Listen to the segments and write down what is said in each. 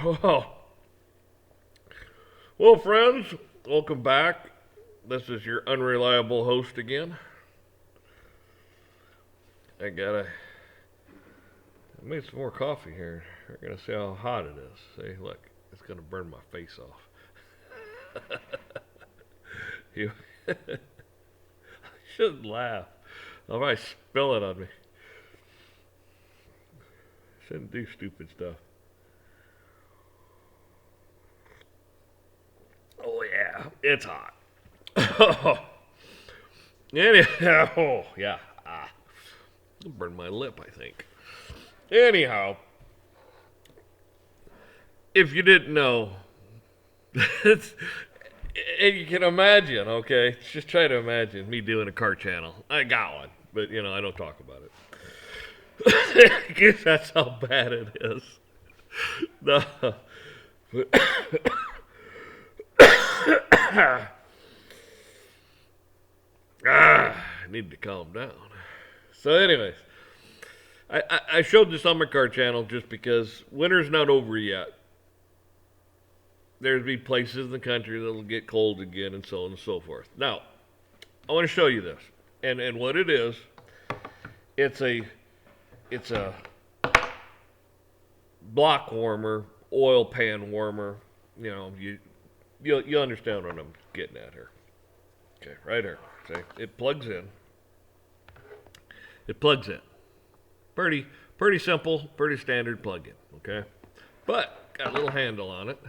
Well, well, friends, welcome back. This is your unreliable host again. I made some more coffee here. We're gonna see how hot it is. See, look, it's gonna burn my face off. You shouldn't laugh. I'll probably spill it on me. Shouldn't do stupid stuff. Oh yeah, it's hot. Anyhow, oh yeah, burned my lip. I think. Anyhow, if you didn't know, it's, and you can imagine, okay? Just try to imagine me doing a car channel. I got one, but I don't talk about it. I guess that's how bad it is. No, but I need to calm down. So, anyways, I showed this on my car channel just because winter's not over yet. There'd be places in the country that'll get cold again, and so on and so forth. Now, I want to show you this, and what it is. It's a it's a block warmer, oil pan warmer. You understand what I'm getting at here. Okay, right here. See, it plugs in. It plugs in. Pretty simple, pretty standard plug-in. Okay, but got a little handle on it,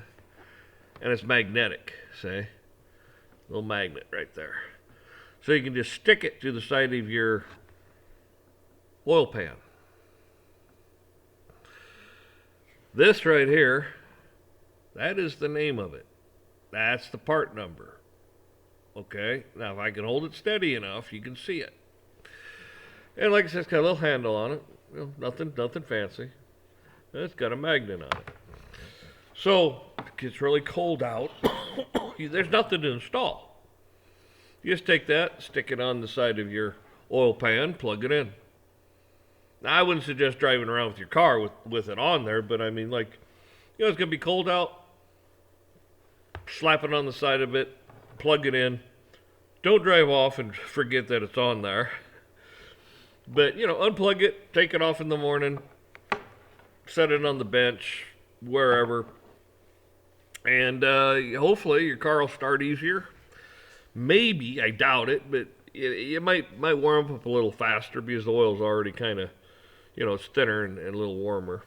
and it's magnetic. See, little magnet right there. So you can just stick it to the side of your oil pan. This right here, that is the name of it. That's the part number. Okay, now if I can hold it steady enough, you can see it. And like I said, it's got a little handle on it. Nothing fancy. And it's got a magnet on it. So it gets really cold out. There's nothing to install. You just take that, stick it on the side of your oil pan, plug it in. Now, I wouldn't suggest driving around with your car with it on there, but I mean, it's going to be cold out. Slap it on the side of it, plug it in. Don't drive off and forget that it's on there. But, unplug it, take it off in the morning, set it on the bench, wherever. And hopefully your car will start easier. Maybe, I doubt it, but it might warm up a little faster because the oil's already kind of, it's thinner and a little warmer.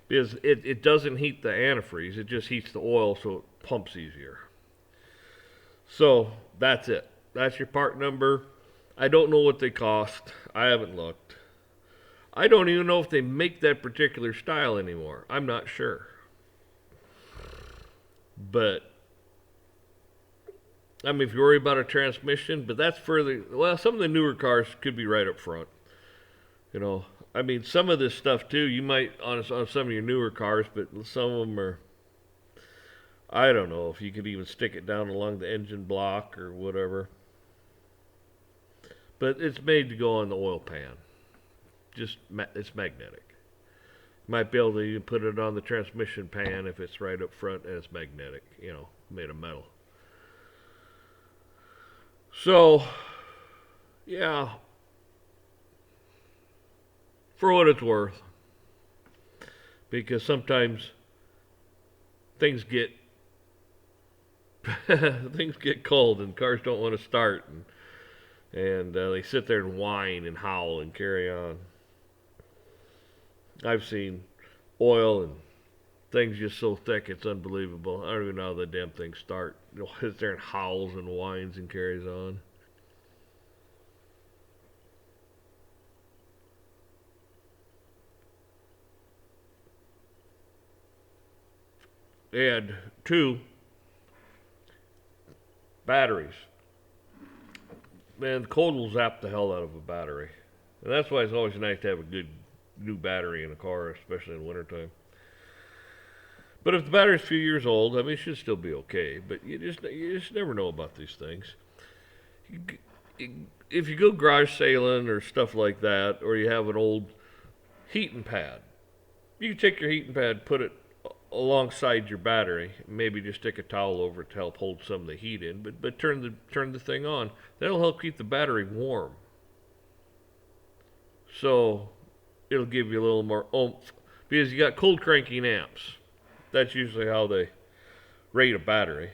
Because it doesn't heat the antifreeze, it just heats the oil so it pumps easier. So that's it. That's your part number. I don't know what they cost. I haven't looked. I don't even know if they make that particular style anymore. I'm not sure. But I mean, if you worry about a transmission, but that's further. Well, some of the newer cars could be right up front. I mean, some of this stuff too. You might on some of your newer cars, but some of them are. I don't know if you could even stick it down along the engine block or whatever. But it's made to go on the oil pan. It's magnetic. You might be able to even put it on the transmission pan if it's right up front and it's magnetic. Made of metal. So, yeah, for what it's worth, because sometimes things get things get cold and cars don't want to start, and they sit there and whine and howl and carry on. I've seen oil and things just so thick it's unbelievable. I don't even know how the damn things start. It sits there and howls and whines and carries on. They had two batteries. Man, the cold will zap the hell out of a battery. And that's why it's always nice to have a good new battery in a car, especially in wintertime. But if the battery's a few years old, I mean, it should still be okay. But you just never know about these things. If you go garage sailing or stuff like that, or you have an old heating pad, you can take your heating pad, put it alongside your battery. Maybe just stick a towel over it to help hold some of the heat in. But turn the thing on. That'll help keep the battery warm. So it'll give you a little more oomph because you got cold cranking amps. That's usually how they rate a battery.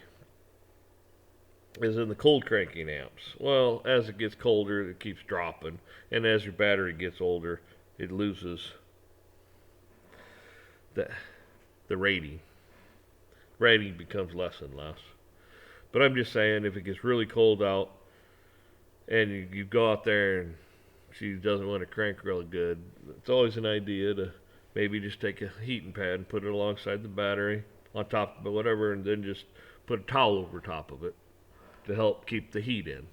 Is in the cold cranking amps. Well, as it gets colder, it keeps dropping, and as your battery gets older, it loses the the rating. Rating becomes less and less. But I'm just saying, if it gets really cold out, and you go out there and she doesn't want to crank really good, it's always an idea to maybe just take a heating pad and put it alongside the battery, on top of whatever, and then just put a towel over top of it to help keep the heat in.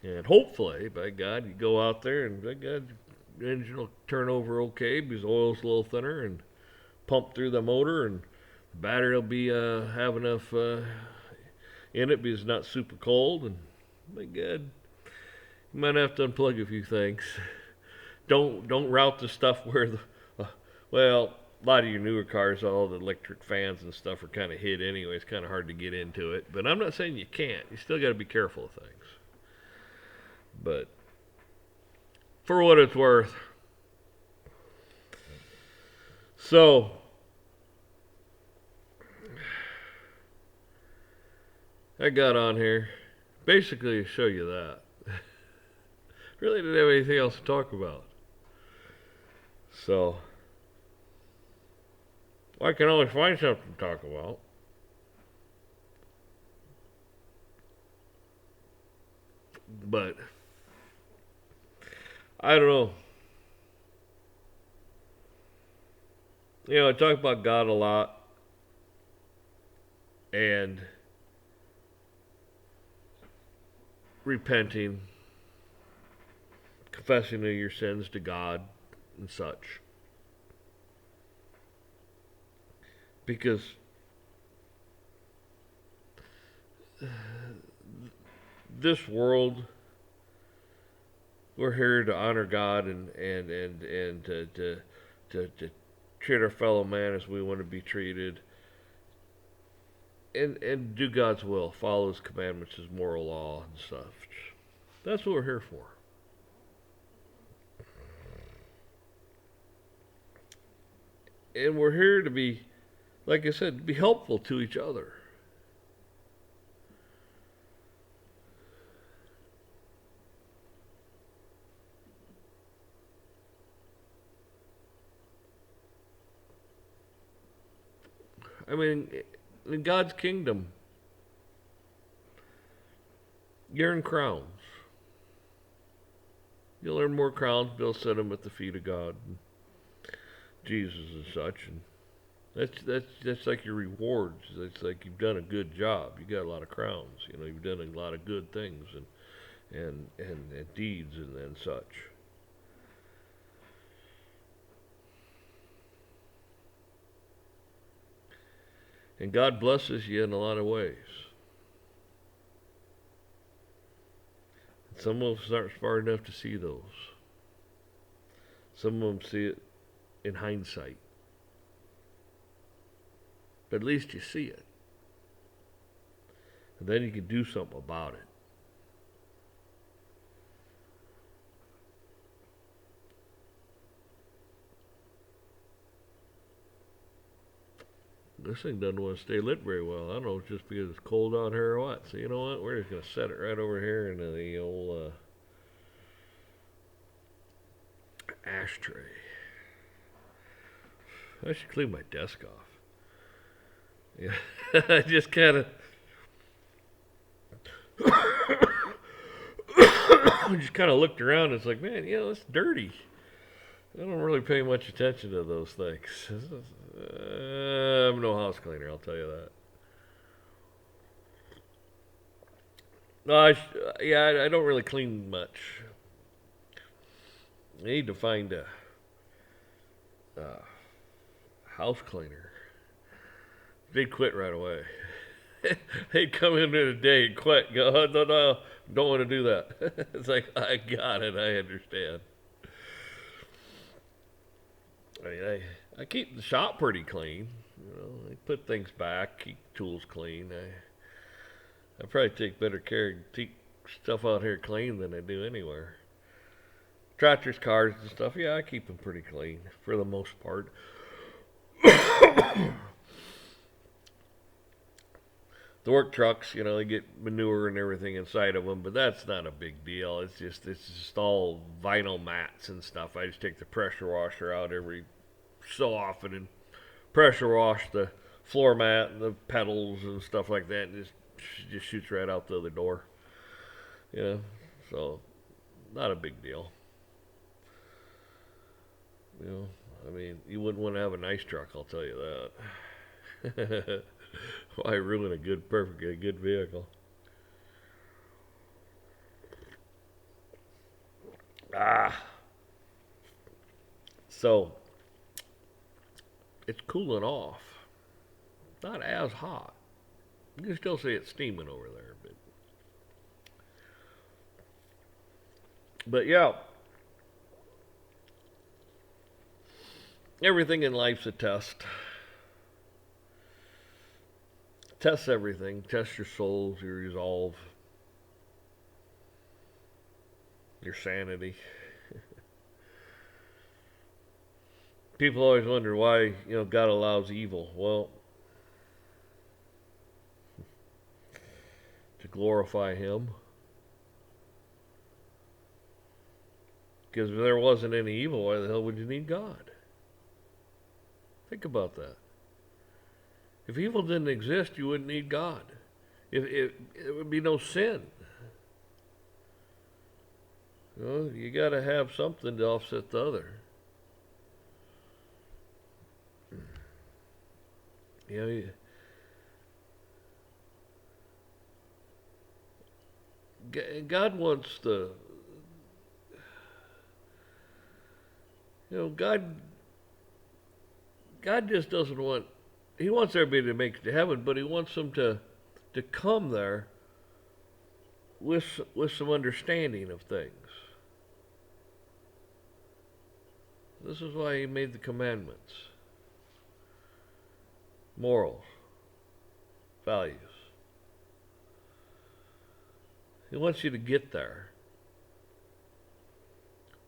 And hopefully, by God, you go out there and by God, the engine will turn over okay because the oil's a little thinner and pump through the motor, and the battery will be have enough in it because it's not super cold. And my God, you might have to unplug a few things. Don't route the stuff where the well, a lot of your newer cars, all the electric fans and stuff are kind of hid anyway. It's kind of hard to get into it. But I'm not saying you can't. You still got to be careful of things. But for what it's worth, so I got on here basically to show you that. Really didn't have anything else to talk about. So I can always find something to talk about. But I don't know. You know, I talk about God a lot, and repenting, confessing of your sins to God and such. Because this world, we're here to honor God and to treat our fellow man as we want to be treated, and do God's will, follow His commandments, His moral law and stuff. That's what we're here for. And we're here to be, like I said, be helpful to each other. I mean, in God's kingdom, you're in crowns. You'll earn more crowns, they'll set them at the feet of God and Jesus and such. And that's like your rewards. It's like you've done a good job. You got a lot of crowns. You know, you've done a lot of good things and deeds and such. And God blesses you in a lot of ways. Some of us aren't smart enough to see those. Some of them see it in hindsight. But at least you see it. And then you can do something about it. This thing doesn't want to stay lit very well. I don't know, it's just because it's cold out here or what. So you know what? We're just going to set it right over here in the old ashtray. I should clean my desk off. Yeah, I just kind of looked around. It's like, man, you know, it's dirty. I don't really pay much attention to those things. I'm no house cleaner, I'll tell you that. No, I don't really clean much. I need to find a house cleaner. They'd quit right away. They'd come in there today and quit. Go, oh, no, don't want to do that. It's like, I got it, I understand. I keep the shop pretty clean. I put things back, keep tools clean. I probably take better care to keep stuff out here clean than I do anywhere. Tractors, cars, and stuff, yeah, I keep them pretty clean for the most part. The work trucks, they get manure and everything inside of them, but that's not a big deal. It's just all vinyl mats and stuff. I just take the pressure washer out every so often and pressure wash the floor mat and the pedals and stuff like that, and just shoots right out the other door. So not a big deal. I mean, you wouldn't want to have a nice truck, I'll tell you that. Why ruin a good vehicle? So it's cooling off. Not as hot. You can still see it steaming over there, but yeah, everything in life's a test. Test everything. Test your souls, your resolve, your sanity. People always wonder why, God allows evil. Well, to glorify Him. Because if there wasn't any evil, why the hell would you need God? Think about that. If evil didn't exist, you wouldn't need God. It would be no sin. You got to have something to offset the other. God wants God just doesn't want. He wants everybody to make it to heaven, but He wants them to come there with some understanding of things. This is why He made the commandments, morals, values. He wants you to get there,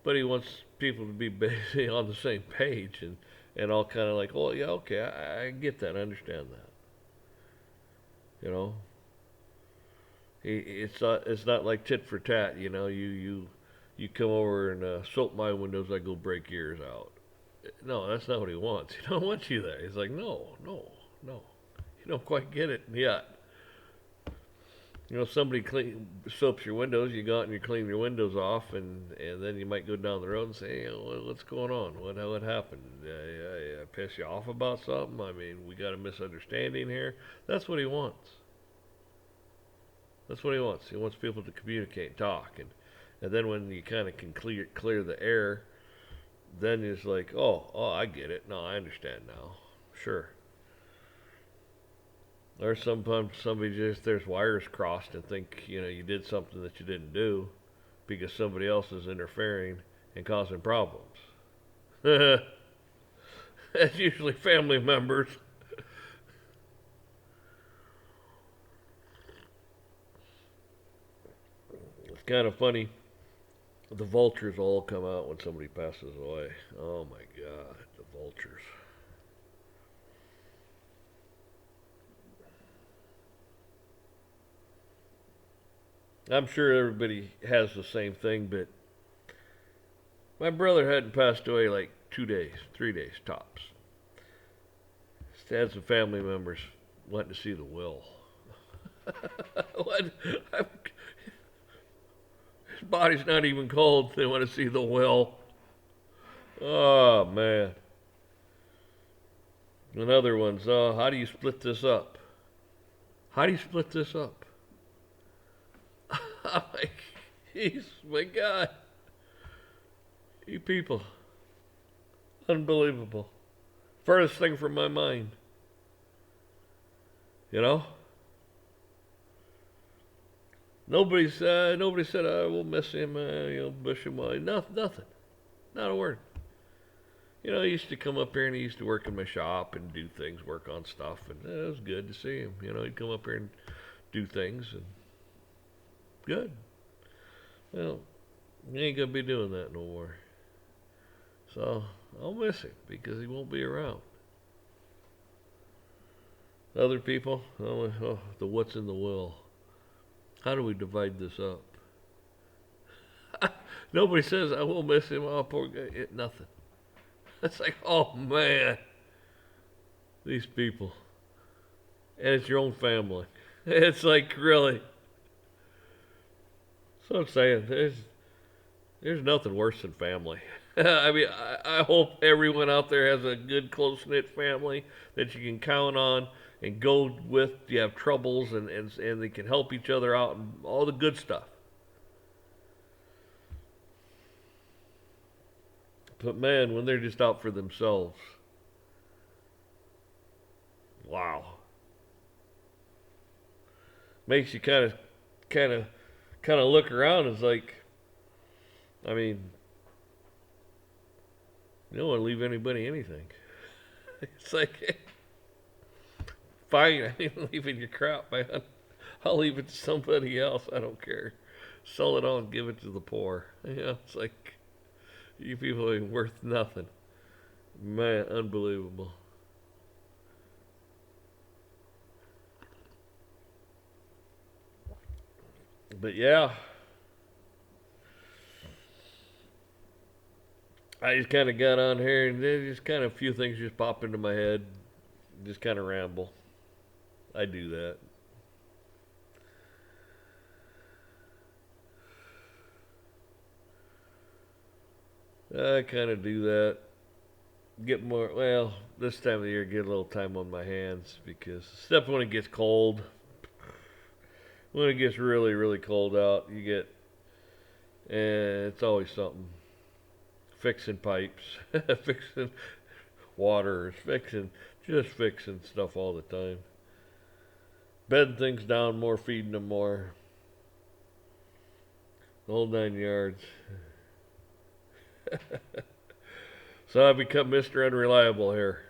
but He wants people to be basically on the same page and all kind of like, well, yeah, okay, I get that, I understand that. It's not like tit for tat. You come over and soap my windows, I go break yours out. No, that's not what He wants. He don't want you there. He's like, no. You don't quite get it yet. Somebody soaps your windows, you go out and you clean your windows off, and then you might go down the road and say, hey, what's going on? What happened? I piss you off about something? I mean, we got a misunderstanding here. That's what He wants. That's what He wants. He wants people to communicate and talk. And then when you kind of can clear the air, then it's like, oh, I get it. No, I understand now. Sure. Or sometimes there's wires crossed and think, you did something that you didn't do because somebody else is interfering and causing problems. That's usually family members. It's kind of funny. The vultures all come out when somebody passes away. Oh my God, the vultures. I'm sure everybody has the same thing, but my brother hadn't passed away like 2 days, 3 days tops. Just had some family members wanting to see the will. What? His body's not even cold. They want to see the will. Oh, man. Another one's, how do you split this up? How do you split this up? I'm like, jeez, my God. You people. Unbelievable. Furthest thing from my mind. Nobody said, we'll miss him, wish him well. Nothing. Not a word. He used to come up here and he used to work in my shop and do things, work on stuff, and it was good to see him. He'd come up here and do things, and good. Well, he ain't gonna be doing that no more. So I'll miss him because he won't be around. Other people, the what's in the will. How do we divide this up? Nobody says I will miss him. Oh, poor guy. Nothing. It's like, oh man, these people, and it's your own family. It's like really. So I'm saying there's nothing worse than family. I mean, I hope everyone out there has a good, close knit family that you can count on and go with. You have troubles and they can help each other out and all the good stuff. But man, when they're just out for themselves, wow, makes you kind of, look around. It's like, I mean, you don't want to leave anybody anything. It's like, fine, I ain't leaving your crap, man. I'll leave it to somebody else. I don't care. Sell it all and give it to the poor. It's like, you people ain't worth nothing. Man, unbelievable. But yeah, I just kind of got on here and then just kind of a few things just pop into my head. Just kind of ramble. I do that. I kind of do that. Get more, well, this time of the year, get a little time on my hands because, except when it gets cold. When it gets really, really cold out, you get, and it's always something. Fixing pipes, fixing water, just fixing stuff all the time. Bedding things down more, feeding them more. The whole 9 yards. So I become Mr. Unreliable here.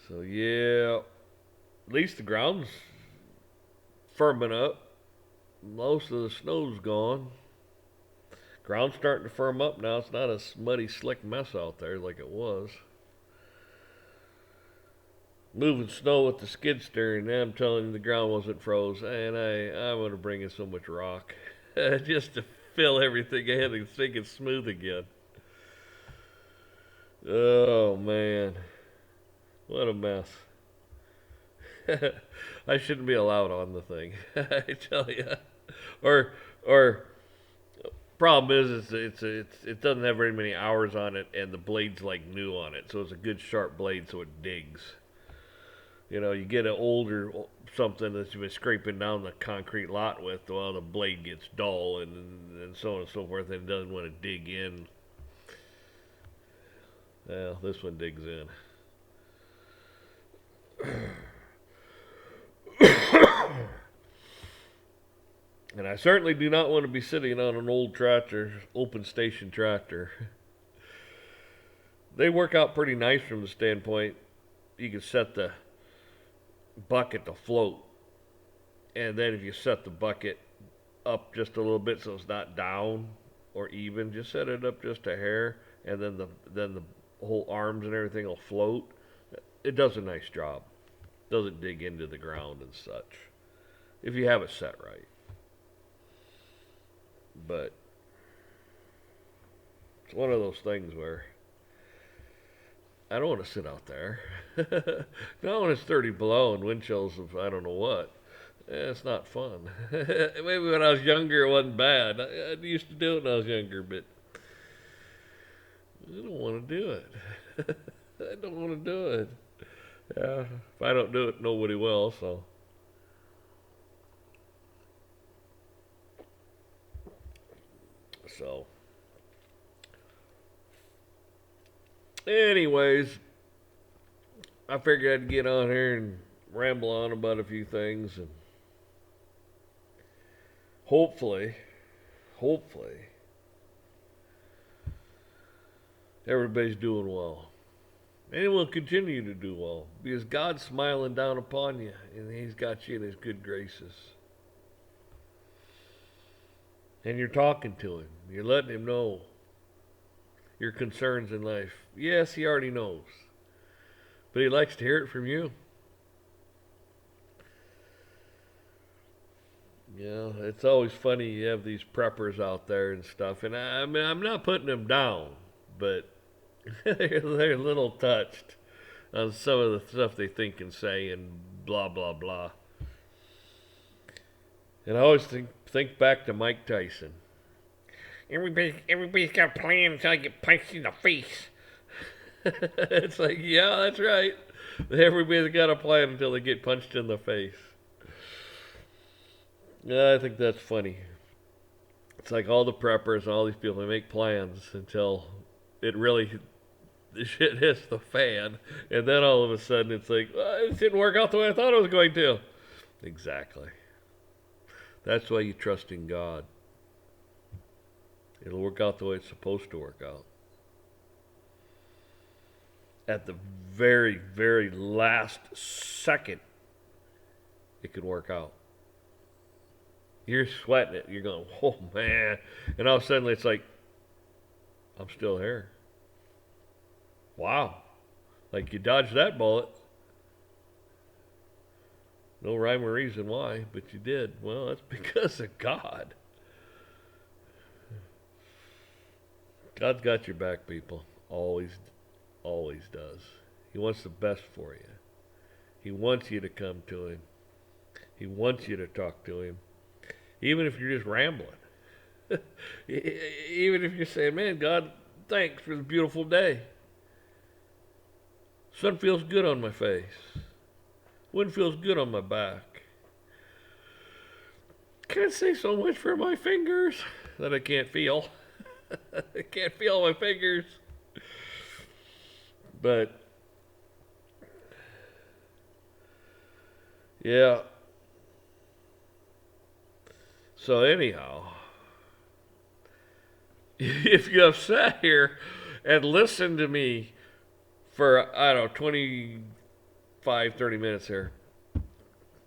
So yeah, at least the ground's firming up. Most of the snow's gone. Ground's starting to firm up now. It's not a muddy, slick mess out there like it was. Moving snow with the skid steer, and I'm telling you the ground wasn't froze. And I'm going to bring in so much rock just to fill everything in and sink it smooth again. Oh man, what a mess. I shouldn't be allowed on the thing. I tell you. Or problem is it doesn't have very many hours on it, and the blade's like new on it, so it's a good sharp blade, so it digs. You get an older something that you've been scraping down the concrete lot with, well, the blade gets dull and so on and so forth, and it doesn't want to dig in. Well, this one digs in. And I certainly do not want to be sitting on an old tractor, open station tractor. They work out pretty nice from the standpoint you can set the bucket to float. And then if you set the bucket up just a little bit so it's not down or even, just set it up just a hair, and then the whole arms and everything will float. It does a nice job. Doesn't dig into the ground and such. If you have it set right. But it's one of those things where I don't want to sit out there. Not when it's 30 below and wind chills of I don't know what. It's not fun. Maybe when I was younger it wasn't bad. I used to do it when I was younger, but I don't want to do it. I don't want to do it. Yeah, if I don't do it, nobody will, so. So. Anyways, I figured I'd get on here and ramble on about a few things and hopefully, everybody's doing well. And it will continue to do well because God's smiling down upon you and He's got you in His good graces. And you're talking to Him. You're letting Him know your concerns in life. Yes, He already knows. But He likes to hear it from you. You know, it's always funny you have these preppers out there and stuff. And I mean, I'm not putting them down, but they're a little touched on some of the stuff they think and say and blah, blah, blah. And I always think back to Mike Tyson. Everybody's got a plan until I get punched in the face. It's like, yeah, that's right. Everybody's got a plan until they get punched in the face. Yeah, I think that's funny. It's like all the preppers and all these people, they make plans until it really, the shit hits the fan. And then all of a sudden it's like, it didn't work out the way I thought it was going to. Exactly. That's why you trust in God. It'll work out the way it's supposed to work out. At the very, very last second, it could work out. You're sweating it. You're going, oh man. And all of a sudden it's like, I'm still here. Wow. Like you dodged that bullet. No rhyme or reason why, but you did. Well, that's because of God. God's got your back, people. Always does. He wants the best for you. He wants you to come to Him. He wants you to talk to Him. Even if you're just rambling. Even if you're saying, man, God, thanks for the beautiful day. Sun feels good on my face. Wind feels good on my back. Can't say so much for my fingers that I can't feel. I can't feel my fingers. But, yeah. So anyhow, if you have sat here and listened to me for, I don't know, 25, 30 minutes here,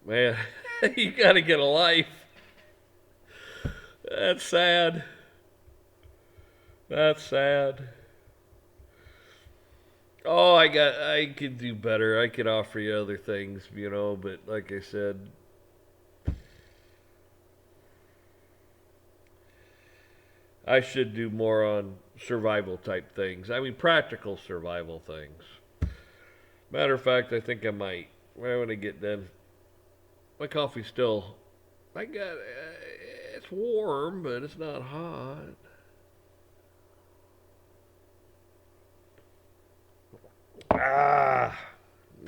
man, you got to get a life. That's sad. That's sad. Oh, I could do better. I could offer you other things, you know, but like I said, I should do more on survival type things. I mean, practical survival things. Matter of fact, I think I might. Right when I get done, my coffee's still, it's warm, but it's not hot.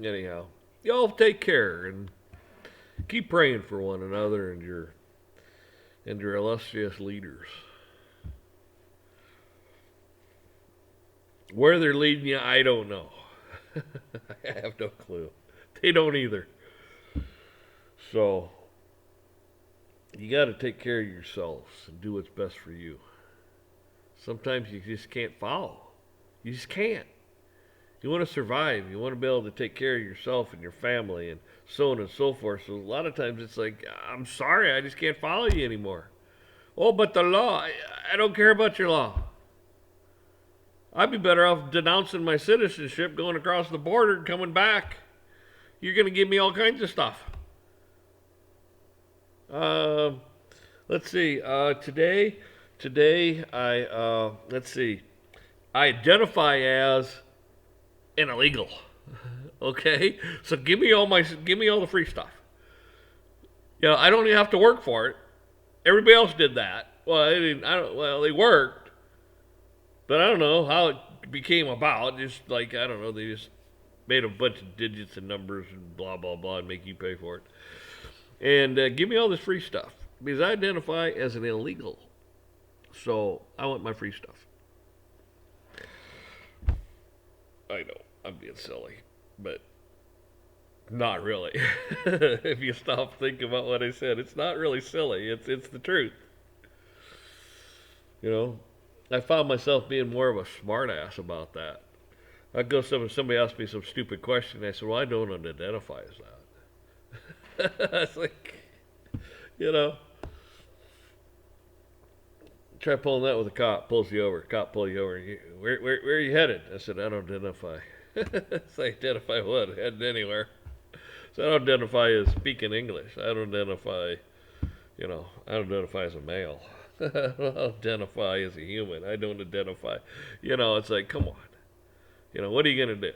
Anyhow, y'all take care and keep praying for one another and your illustrious leaders. Where they're leading you, I don't know. I have no clue. They don't either. So, you got to take care of yourselves and do what's best for you. Sometimes you just can't follow. You just can't. You want to survive. You want to be able to take care of yourself and your family and so on and so forth. So a lot of times it's like, I'm sorry, I just can't follow you anymore. Oh, but the law, I don't care about your law. I'd be better off denouncing my citizenship, going across the border and coming back. You're going to give me all kinds of stuff. Let's see. Today I identify as an illegal. Okay, so give me all the free stuff. You know, I don't even have to work for it. Everybody else did that. Well, they worked, but I don't know how it became about. Just like, I don't know, they just made a bunch of digits and numbers and blah blah blah and make you pay for it. And give me all this free stuff because I identify as an illegal. So I want my free stuff. I know I'm being silly, but Not really. If you stop thinking about what I said, it's not really silly. It's the truth. You know, I found myself being more of a smartass about that. I'd go somebody asked me some stupid question. I said, "Well, I don't identify as that." It's like, you know, try pulling that with a cop. Pulls you over. Cop pull you over. Where are you headed? I said, I don't identify. It's like, identify what? Heading anywhere. So I don't identify as speaking English. I don't identify, I don't identify as a male. I don't identify as a human. I don't identify. It's like, come on. What are you gonna do?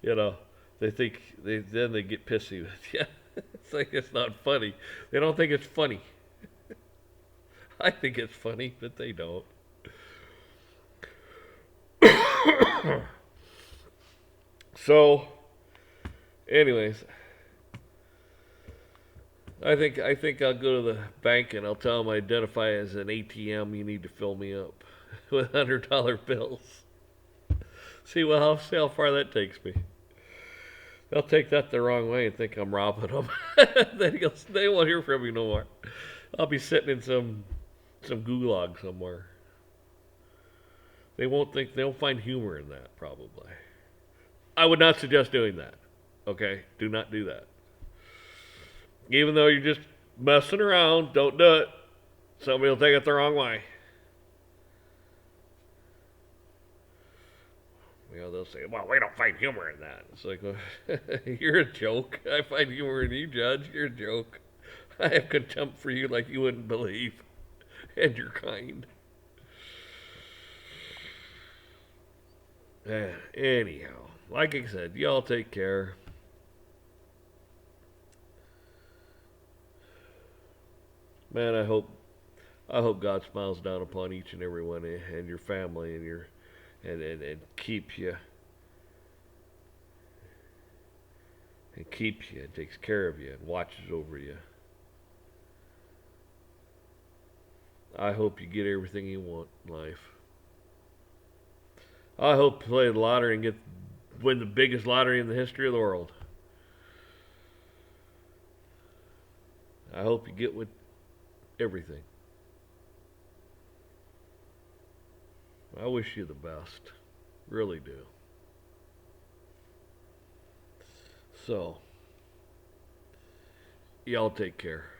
You know, they think they get pissy with you. It's like it's not funny. They don't think it's funny. I think it's funny, but they don't. So, anyways, I think I'll go to the bank and I'll tell them I identify as an ATM. You need to fill me up with $100 bills. See how far that takes me. They'll take that the wrong way and think I'm robbing them. They won't hear from me no more. I'll be sitting in some gulag somewhere. They'll find humor in that probably. I would not suggest doing that. Okay, do not do that. Even though you're just messing around, don't do it. Somebody will take it the wrong way. They'll say, "Well, we don't find humor in that." It's like, well, you're a joke. I find humor in you, Judge. You're a joke. I have contempt for you like you wouldn't believe, and you're kind. Anyhow, like I said, y'all take care. Man, I hope God smiles down upon each and every one and your family and keeps you and takes care of you and watches over you. I hope you get everything you want in life. I hope you play the lottery and win the biggest lottery in the history of the world. I hope you get with everything. I wish you the best. Really do. So, y'all take care.